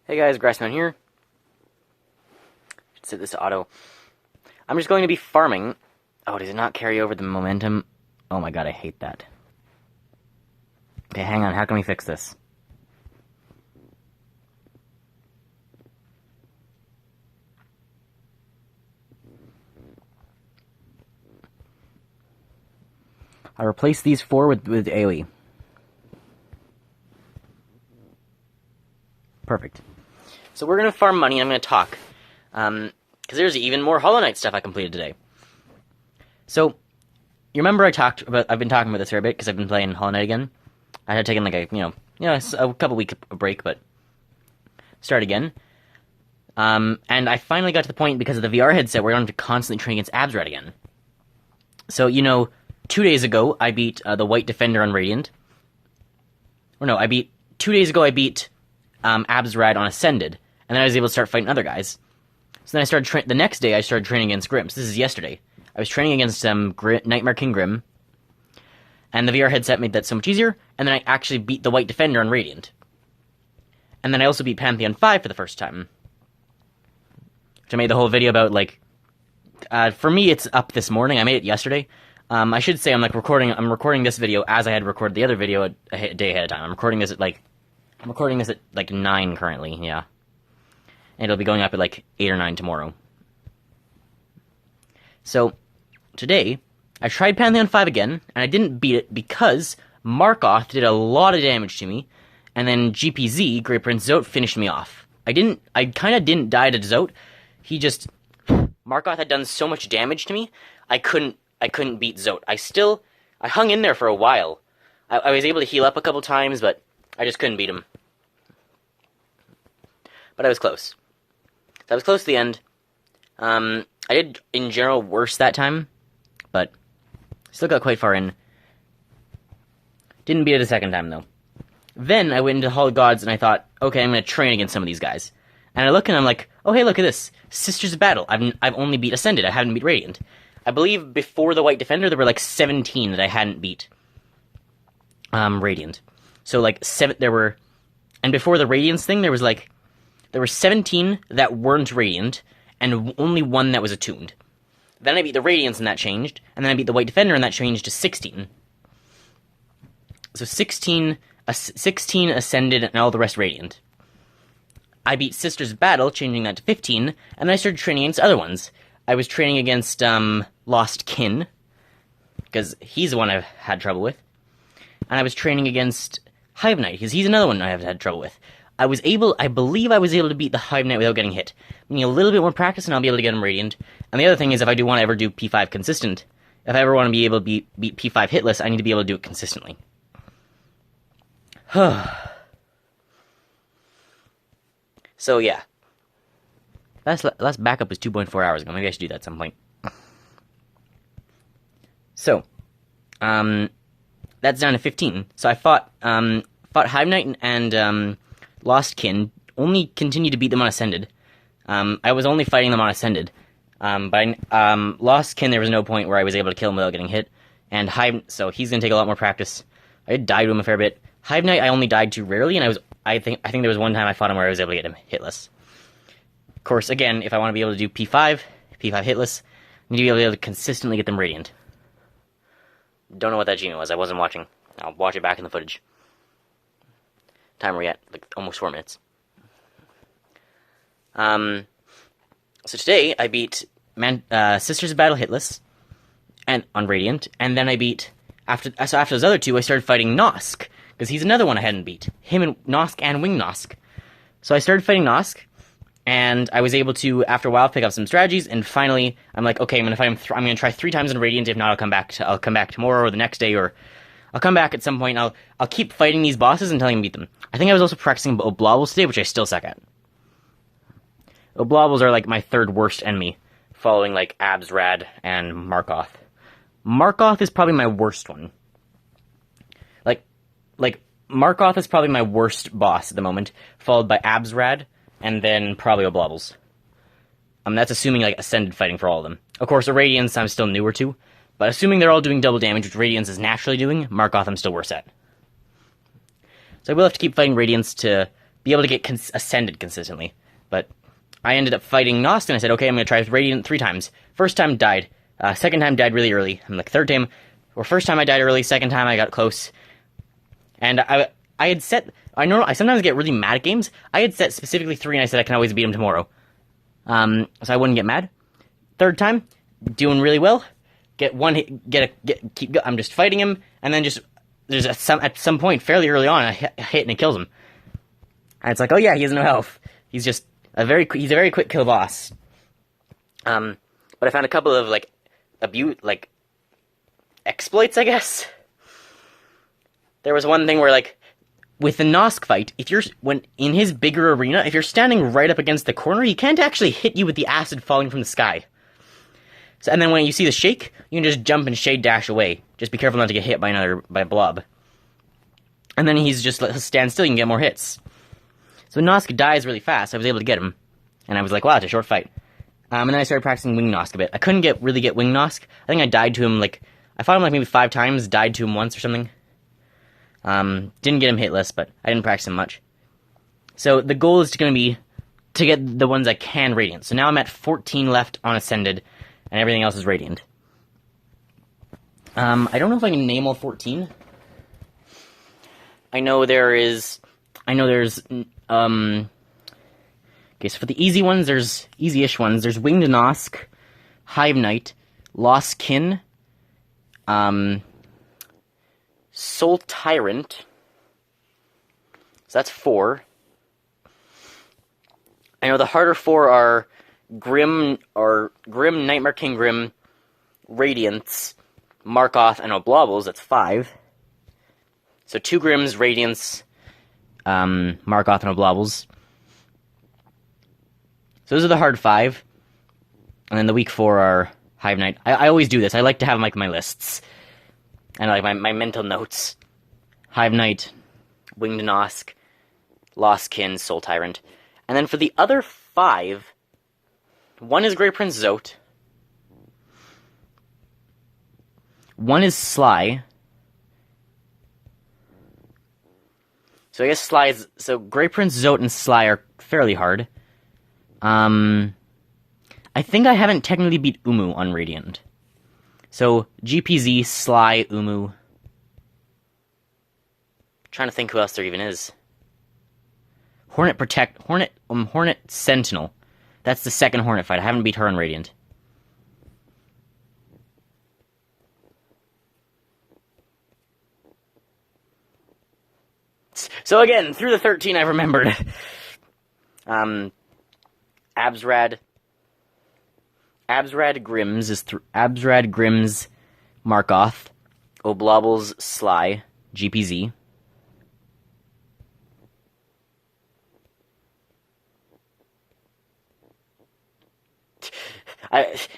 Hey guys, Grassman here. Should set this to auto. I'm just going to be farming. Oh, does it not carry over the momentum? Oh my god, I hate that. Okay, hang on, how can we fix this? I replace these four with AoE. Perfect. So we're gonna farm money and I'm gonna talk. Because there's even more Hollow Knight stuff I completed today. So, you remember I've been talking about this for a bit because I've been playing Hollow Knight again. I had taken like a couple week break, but start again. And I finally got to the point because of the VR headset where I don't have to constantly train against Absrat again. So, 2 days ago I beat the White Defender on Radiant. Or no, 2 days ago I beat Absrat on Ascended, and then I was able to start fighting other guys. So then I started the next day I started training against Grims. This is yesterday. I was training against Nightmare King Grim, and the VR headset made that so much easier, and then I actually beat the White Defender on Radiant. And then I also beat Pantheon 5 for the first time. Which I made the whole video about, for me it's up this morning. I made it yesterday. I should say I'm recording this video as I had recorded the other video a day ahead of time. I'm recording this at 9 currently, yeah. And it'll be going up at 8 or 9 tomorrow. So, today, I tried Pantheon 5 again, and I didn't beat it because Markoth did a lot of damage to me, and then GPZ, Great Prince Zote, finished me off. I kind of didn't die to Zote. Markoth had done so much damage to me, I couldn't beat Zote. I hung in there for a while. I was able to heal up a couple times, but I just couldn't beat him. But I was close. So I was close to the end. I did, in general, worse that time, but still got quite far in. Didn't beat it a second time, though. Then I went into Hall of Gods, and I thought, okay, I'm going to train against some of these guys. And I look, and I'm like, oh, hey, look at this. Sisters of Battle. I've only beat Ascended. I haven't beat Radiant. I believe before the White Defender, there were 17 that I hadn't beat Radiant. So, and before the Radiance thing, there were 17 that weren't Radiant, and only one that was attuned. Then I beat the Radiance, and that changed, and then I beat the White Defender, and that changed to 16. So 16 Ascended, and all the rest Radiant. I beat Sisters of Battle, changing that to 15, and then I started training against other ones. I was training against Lost Kin, because he's the one I've had trouble with. And I was training against Hive Knight, because he's another one I have had trouble with. I believe I was able to beat the Hive Knight without getting hit. I need a little bit more practice and I'll be able to get him Radiant. And the other thing is, if I do want to ever do P5 consistent, if I ever want to be able to beat P5 hitless, I need to be able to do it consistently. So yeah. Last backup was 2.4 hours ago. Maybe I should do that at some point. So, that's down to 15. So I fought Hive Knight and Lost Kin. Only continued to beat them on Ascended. I was only fighting them on Ascended. But Lost Kin, there was no point where I was able to kill him without getting hit. And so he's gonna take a lot more practice. I did die to him a fair bit. Hive Knight, I only died to rarely, and I think there was one time I fought him where I was able to get him hitless. Of course, again, if I want to be able to do P5 hitless, I need to be able to consistently get them Radiant. Don't know what that achievement was. I wasn't watching. I'll watch it back in the footage. Time we're at, almost 4 minutes. So today, I beat Sisters of Battle hitless, and on Radiant, and then I beat, after those other two, I started fighting Nosk, because he's another one I hadn't beat. Him and Nosk and Wing Nosk. So I started fighting Nosk, and I was able to, after a while, pick up some strategies, and finally, I'm like, okay, I'm gonna fight him. I'm gonna try 3 times in Radiant. If not, I'll come back tomorrow or the next day, or I'll come back at some point. I'll keep fighting these bosses until I can beat them. I think I was also practicing Oblobbles today, which I still suck at. Oblobbles are my third worst enemy, following Absrad and Markoth. Markoth is probably my worst one. Markoth is probably my worst boss at the moment, followed by Absrad, and then probably Oblobbles. That's assuming Ascended fighting for all of them. Of course, the Radiance I'm still newer to, but assuming they're all doing double damage, which Radiance is naturally doing, Markoth I'm still worse at. So I will have to keep fighting Radiance to be able to get ascended consistently. But I ended up fighting Nosk, and I said, okay, I'm going to try Radiant 3 times. First time, died. Second time, died really early. I'm like, third time, or first time I died early, second time I got close. And I had set, I sometimes get really mad at games. I had set specifically 3, and I said I can always beat him tomorrow. So I wouldn't get mad. Third time, doing really well. Get one hit, I'm just fighting him, and then just, at some point, fairly early on, I hit and it kills him. And it's like, oh yeah, he has no health. He's just he's a very quick kill boss. But I found a couple of, exploits, I guess. There was one thing where, with the Nosk fight, when in his bigger arena, if you're standing right up against the corner, he can't actually hit you with the acid falling from the sky. So, and then when you see the shake, you can just jump and shade dash away. Just be careful not to get hit by a blob. And then he'll stand still, you can get more hits. So when Nosk dies really fast, I was able to get him. And I was like, wow, it's a short fight. And then I started practicing Wing Nosk a bit. I couldn't really get Wing Nosk. I think I died to him, I fought him maybe 5 times, died to him once or something. Didn't get him hitless, but I didn't practice him much. So the goal is going to be to get the ones I can Radiant. So now I'm at 14 left on Ascended, and everything else is Radiant. I don't know if I can name all 14. I know there's, okay, so for the easy ones, there's easy-ish ones. There's Winged Nosk, Hive Knight, Lost Kin, Soul Tyrant. So that's 4. I know the harder 4 are Grim, Nightmare King Grim, Radiance, Markoth, and Oblobbles. That's 5. So 2 Grims, Radiance, Markoth, and Oblobbles. So those are the hard 5. And then the weak 4 are Hive Knight. I always do this. I like to have my lists. And my mental notes. Hive Knight, Winged Nosk, Lost Kin, Soul Tyrant. And then for the other 5, one is Grey Prince Zote. One is Sly. So I guess Sly is... So Grey Prince Zote and Sly are fairly hard. I think I haven't technically beat Umu on Radiant. So, GPZ, Sly, Umu. Trying to think who else there even is. Hornet Sentinel. That's the second Hornet fight. I haven't beat her on Radiant. So again, through the 13 I've remembered. Absrad Grims is Absrad Grims, Markoth, Oblobbles, Sly, GPZ.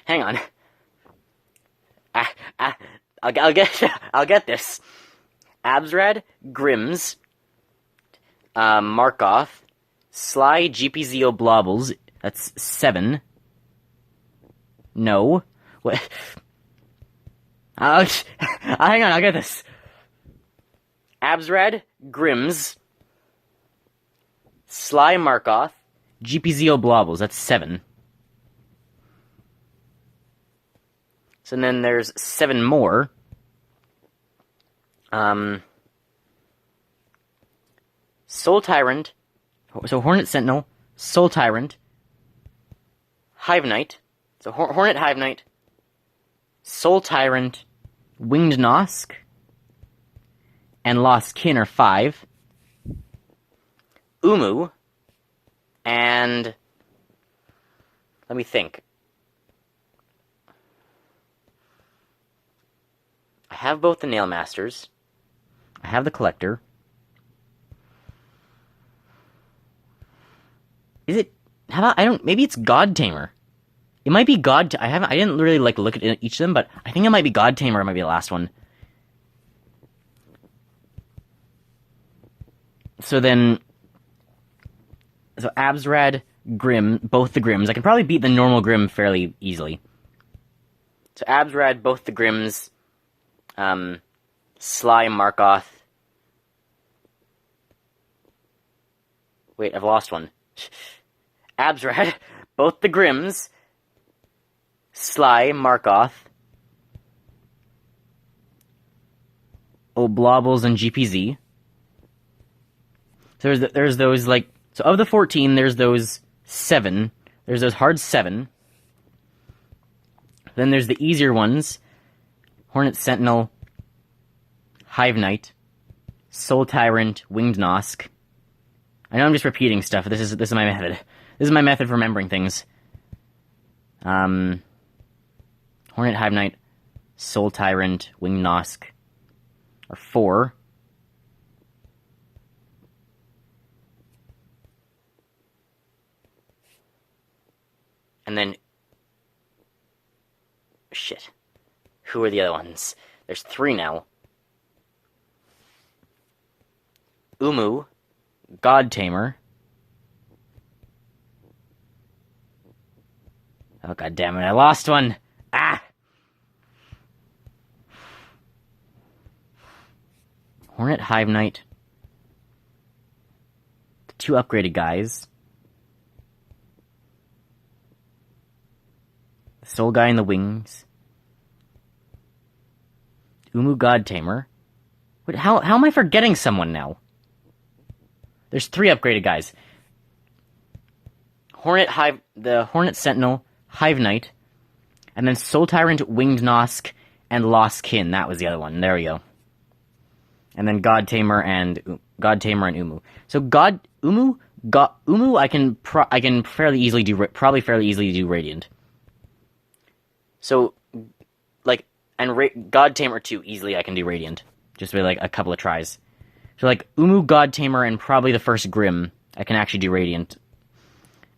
Hang on. I'll get this. Absrad Grims, Markoth, Sly, GPZ, Oblobbles. That's 7. No. What? Hang on, I'll get this. Absrad, Grims, Sly, Markoth, GPZ, Oblobbles. That's 7. So then there's 7 more. Soul Tyrant. So Hornet Sentinel, Soul Tyrant, Hive Knight. So Hornet, Hive Knight, Soul Tyrant, Winged Nosk, and Lost Kin are 5. Umu, and let me think. I have both the Nail Masters. I have the Collector. Is it? How about maybe it's God Tamer. It might be God. I didn't really look at each of them, but I think it might be God Tamer. It might be the last one. So Absrad, Grim, both the Grims. I can probably beat the normal Grim fairly easily. So Absrad, both the Grims, Sly, Markoth. Wait, I've lost one. Absrad, both the Grims, Sly, Markoth, Oblobbles, and GPZ. So there's those, like... So of the 14, there's those 7. There's those hard 7. Then there's the easier ones. Hornet Sentinel, Hive Knight, Soul Tyrant, Winged Nosk. I know I'm just repeating stuff. This is my method. This is my method for remembering things. Hornet, Hive Knight, Soul Tyrant, Winged Nosk are 4. And then... Shit. Who are the other ones? There's 3 now. Umu, God Tamer. Oh, god damn it, I lost one! Ah! Hornet, Hive Knight. The 2 upgraded guys. The Soul Guy in the Wings. Umu, God Tamer. Wait, how am I forgetting someone now? There's 3 upgraded guys. The Hornet Sentinel, Hive Knight, and then Soul Tyrant, Winged Nosk, and Lost Kin. That was the other one. There we go. And then God Tamer and Umu. So Umu, I can fairly easily do Radiant. So, like, and God Tamer too, easily I can do Radiant. Just with, like, a couple of tries. So, like, Umu, God Tamer, and probably the first Grim, I can actually do Radiant.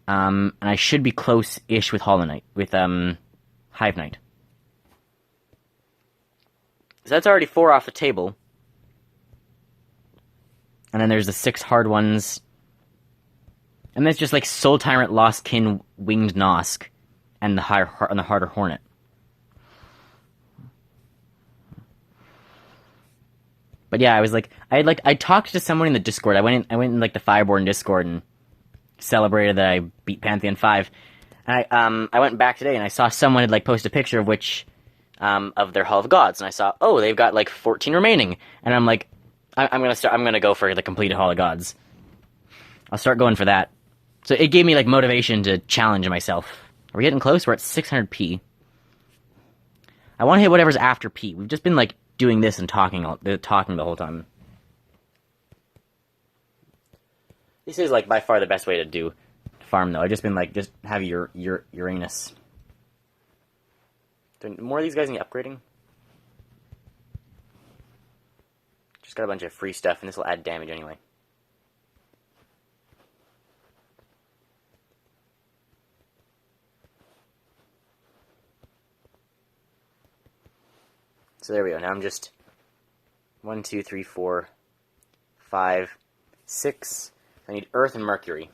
And I should be close-ish with Hollow Knight, with, Hive Knight. So that's already 4 off the table. And then there's the 6 hard ones. And then it's just, like, Soul Tyrant, Lost Kin, Winged Nosk, and the harder Hornet. But yeah, I talked to someone in the Discord. I went in like the Fireborn Discord and celebrated that I beat Pantheon 5. And I went back today and I saw someone had like posted a picture of which of their Hall of Gods, and I saw, oh, they've got like 14 remaining, and I'm like, I'm gonna go for the completed Hall of Gods. I'll start going for that. So it gave me like motivation to challenge myself. Are we getting close? We're at 600p. I want to hit whatever's after P. We've just been like doing this and talking the whole time. This is like by far the best way to do farm though. I've just been like, just have your Uranus. Do more of these guys need upgrading? Just got a bunch of free stuff, and this will add damage anyway. So there we go. Now I'm just 1, 2, 3, 4, 5, 6. I need Earth and Mercury.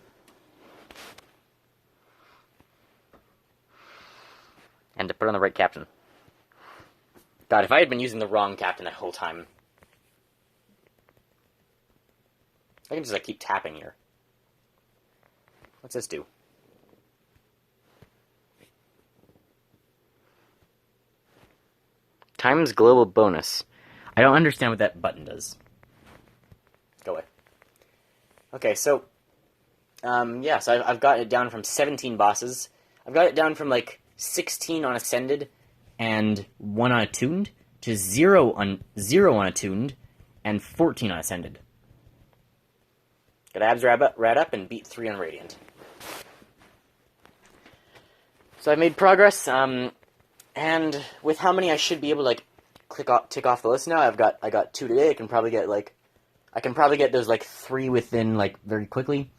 And to put on the right captain. God, if I had been using the wrong captain that whole time. I can just like keep tapping here. What's this do? Times global bonus. I don't understand what that button does. Go away. Okay, so yeah, so I've got it down from 17 bosses. I've got it down from like 16 on Ascended and 1 on Attuned to 0 on Attuned and 14 on Ascended. Got Abs Rad up and beat 3 on Radiant. So I've made progress, and with how many I should be able to like tick off the list now, I got 2 today. I can probably get those like 3 within like very quickly,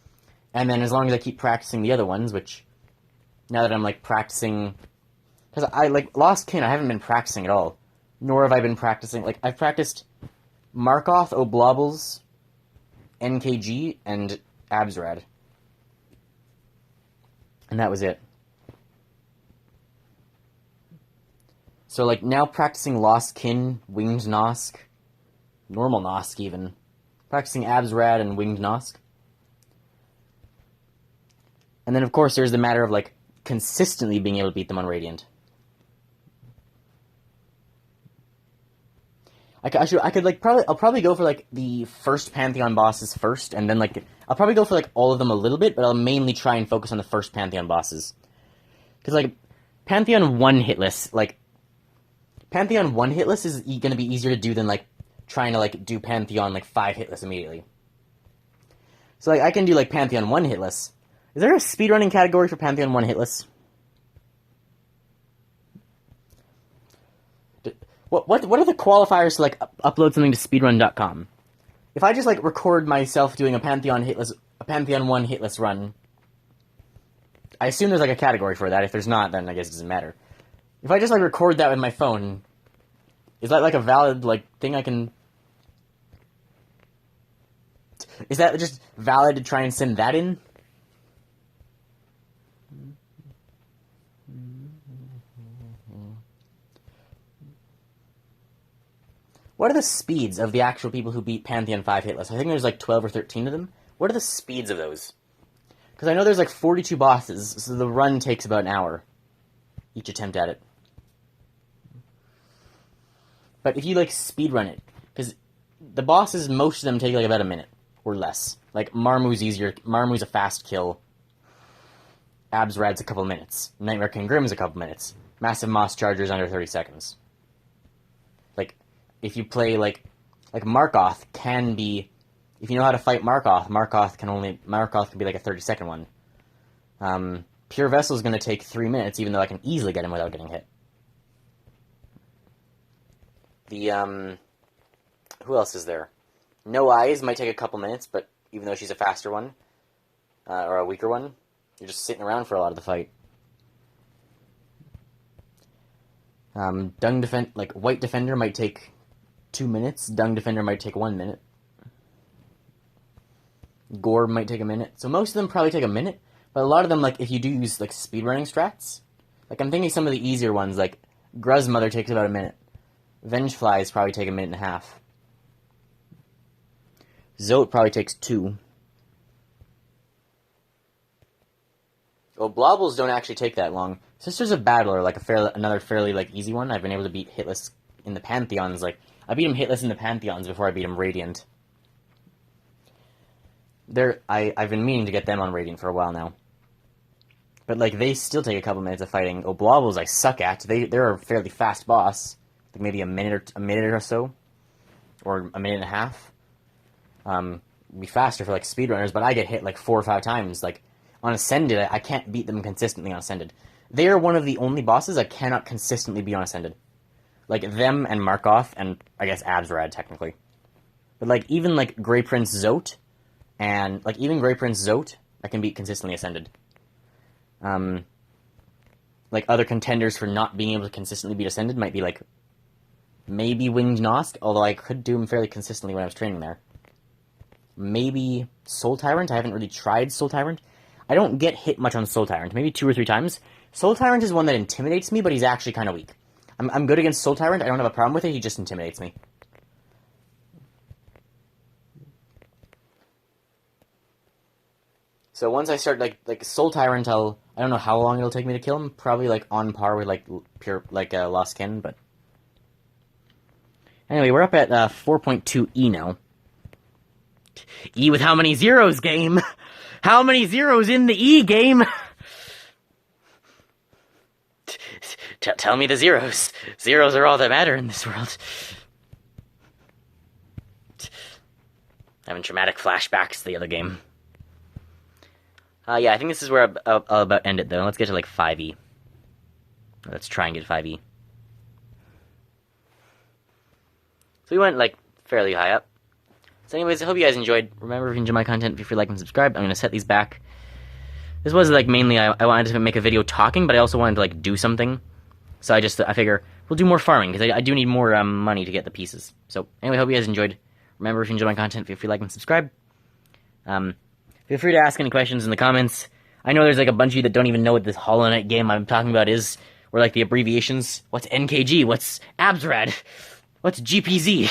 and then as long as I keep practicing the other ones, which now that I'm like practicing, because I like Lost Kin, I haven't been practicing at all, nor have I been practicing like I've practiced Markoth, Oblobbles, NKG, and Absrad, and that was it. So, like, now practicing Lost Kin, Winged Nosk, normal Nosk even, practicing Absrad and Winged Nosk. And then, of course, there's the matter of, like, consistently being able to beat them on Radiant. I'll probably go for, like, the first Pantheon bosses first, and then, like, I'll probably go for, like, all of them a little bit, but I'll mainly try and focus on the first Pantheon bosses. Because, like, Pantheon 1 hitless, is going to be easier to do than, like, trying to, like, do Pantheon, like, 5 hitless immediately. So, like, I can do, like, Pantheon 1 hitless. Is there a speedrunning category for Pantheon 1 hitless? What are the qualifiers to, like, upload something to speedrun.com? If I just, like, record myself doing a Pantheon 1 hitless run, I assume there's, like, a category for that. If there's not, then I guess it doesn't matter. If I just, like, record that with my phone, is that, like, a valid, like, thing I can... Is that just valid to try and send that in? What are the speeds of the actual people who beat Pantheon 5 hitless? I think there's like 12 or 13 of them. What are the speeds of those? Because I know there's like 42 bosses, so the run takes about an hour. Each attempt at it. But if you like speedrun it, because the bosses, most of them take like about a minute or less. Like Marmu's easier. Marmu's a fast kill. Absrad's a couple minutes. Nightmare King Grim's a couple minutes. Massive Moss Charger's under 30 seconds. Like, if you play like Markoth can be, if you know how to fight Markoth can be like a 30-second one. Pure Vessel's going to take 3 minutes, even though I can easily get him without getting hit. Who else is there? No Eyes might take a couple minutes, but even though she's a faster one, or a weaker one, you're just sitting around for a lot of the fight. White Defender might take 2 minutes. Dung Defender might take 1 minute. Gore might take a minute. So most of them probably take a minute, but a lot of them, like, if you do use, like, speedrunning strats, like, I'm thinking some of the easier ones, like, Gruzmother takes about a minute. Vengeflies probably take a minute and a half. Zote probably takes 2. Well, Blobbles don't actually take that long. Sisters of Battle are, like, another fairly, like, easy one. I've been able to beat hitless in the Pantheons, like, I beat him hitless in the Pantheons before I beat him Radiant. I've been meaning to get them on Radiant for a while now. But, like, they still take a couple minutes of fighting. Oh, Blobbles I suck at. They're a fairly fast boss. Like, maybe a minute or so. Or a minute and a half. Be faster for, like, speedrunners, but I get hit, like, 4 or 5 times. Like, on Ascended, I can't beat them consistently on Ascended. They are one of the only bosses I cannot consistently beat on Ascended. Like, them and Markoth, and I guess Absrad, technically. But, like, even, like, Grey Prince Zote, and, like, even Grey Prince Zote, I can beat consistently Ascended. Like, other contenders for not being able to consistently beat Ascended might be, like, maybe Winged Nosk, although I could do him fairly consistently when I was training there. Maybe Soul Tyrant. I haven't really tried Soul Tyrant. I don't get hit much on Soul Tyrant, maybe 2 or 3 times. Soul Tyrant is one that intimidates me, but he's actually kind of weak. I'm good against Soul Tyrant, I don't have a problem with it, he just intimidates me. So once I start, like Soul Tyrant, I don't know how long it'll take me to kill him, probably, like, on par with, like, Lost Kin, but... Anyway, we're up at 4.2 E now. E with how many zeros, game? How many zeros in the E game? Tell me the zeros. Zeros are all that matter in this world. Having traumatic flashbacks to the other game. Yeah, I think this is where I'll about end it, though. Let's get to, like, 5E. Let's try and get 5E. So we went, like, fairly high up. So anyways, I hope you guys enjoyed. Remember, if you enjoy my content, feel free to like and subscribe. I'm going to set these back. This was, like, mainly, I wanted to make a video talking, but I also wanted to, like, do something. So I figure, we'll do more farming, because I do need more money to get the pieces. So, anyway, hope you guys enjoyed. Remember, if you enjoy my content, feel free to like and subscribe. Feel free to ask any questions in the comments. I know there's, like, a bunch of you that don't even know what this Hollow Knight game I'm talking about is, or, like, the abbreviations. What's NKG? What's Absrad? What's GPZ?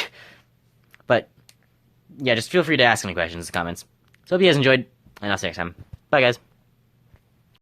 But, yeah, just feel free to ask any questions in the comments. So, hope you guys enjoyed, and I'll see you next time. Bye, guys.